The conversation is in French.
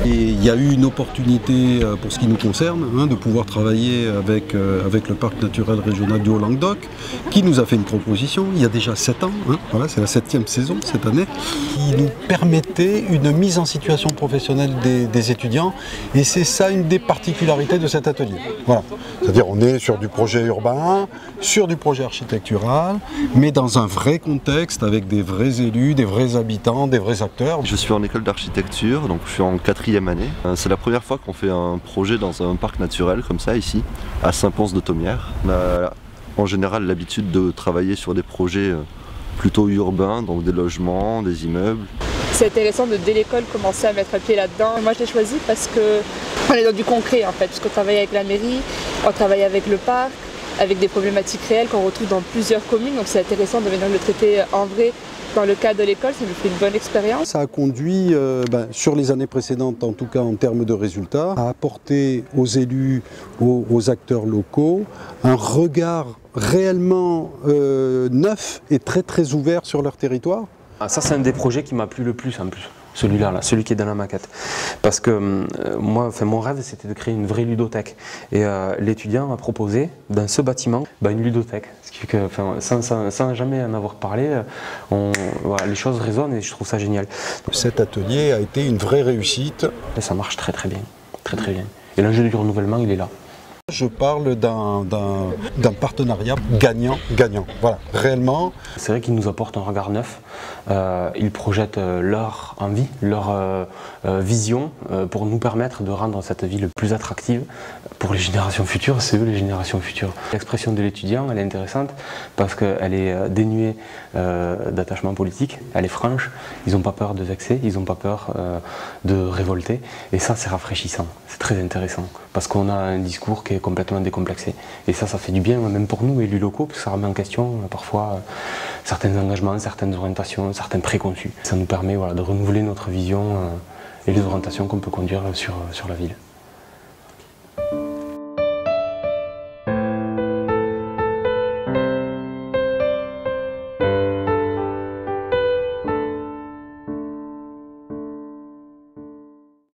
Et il y a eu une opportunité pour ce qui nous concerne de pouvoir travailler avec le parc naturel régional du Haut-Languedoc, qui nous a fait une proposition il y a déjà 7 ans, voilà, c'est la 7e saison cette année, qui nous permettait une mise en situation professionnelle des étudiants, et c'est ça une des particularités de cet atelier. Voilà. C'est-à-dire on est sur du projet urbain, sur du projet architectural, mais dans un vrai contexte avec des vrais élus, des vrais habitants, des vrais acteurs. Je suis en école d'architecture, donc je suis en 4e année. C'est la première fois qu'on fait un projet dans un parc naturel comme ça ici, à Saint-Pons-de-Thomières. On a en général l'habitude de travailler sur des projets plutôt urbains, donc des logements, des immeubles. C'est intéressant de dès l'école commencer à mettre un pied là-dedans. Moi je l'ai choisi parce qu'on est dans du concret en fait, puisqu'on travaille avec la mairie, on travaille avec le parc, avec des problématiques réelles qu'on retrouve dans plusieurs communes, donc c'est intéressant de venir le traiter en vrai dans le cadre de l'école, ça nous fait une bonne expérience. Ça a conduit, sur les années précédentes, en tout cas en termes de résultats, à apporter aux élus, aux acteurs locaux, un regard réellement neuf et très très ouvert sur leur territoire. Ça c'est un des projets qui m'a plu le plus en plus. Celui-là, celui qui est dans la maquette. Parce que moi, mon rêve, c'était de créer une vraie ludothèque. Et l'étudiant m'a proposé, dans ce bâtiment, une ludothèque. Ce qui fait que, sans jamais en avoir parlé, voilà, les choses résonnent et je trouve ça génial. Cet atelier a été une vraie réussite. Et ça marche très très bien. Très très bien. Et l'enjeu du renouvellement, il est là. Je parle d'un partenariat gagnant-gagnant. Voilà, réellement. C'est vrai qu'ils nous apportent un regard neuf. Ils projettent leur envie, leur vision pour nous permettre de rendre cette ville plus attractive pour les générations futures. C'est eux les générations futures. L'expression de l'étudiant, elle est intéressante parce qu'elle est dénuée d'attachement politique, elle est franche. Ils n'ont pas peur de vexer, ils n'ont pas peur de révolter. Et ça, c'est rafraîchissant, c'est très intéressant parce qu'on a un discours qui est complètement décomplexé. Et ça fait du bien, même pour nous, élus locaux, parce que ça remet en question parfois certains engagements, certaines orientations, certains préconçus. Ça nous permet de renouveler notre vision et les orientations qu'on peut conduire sur la ville.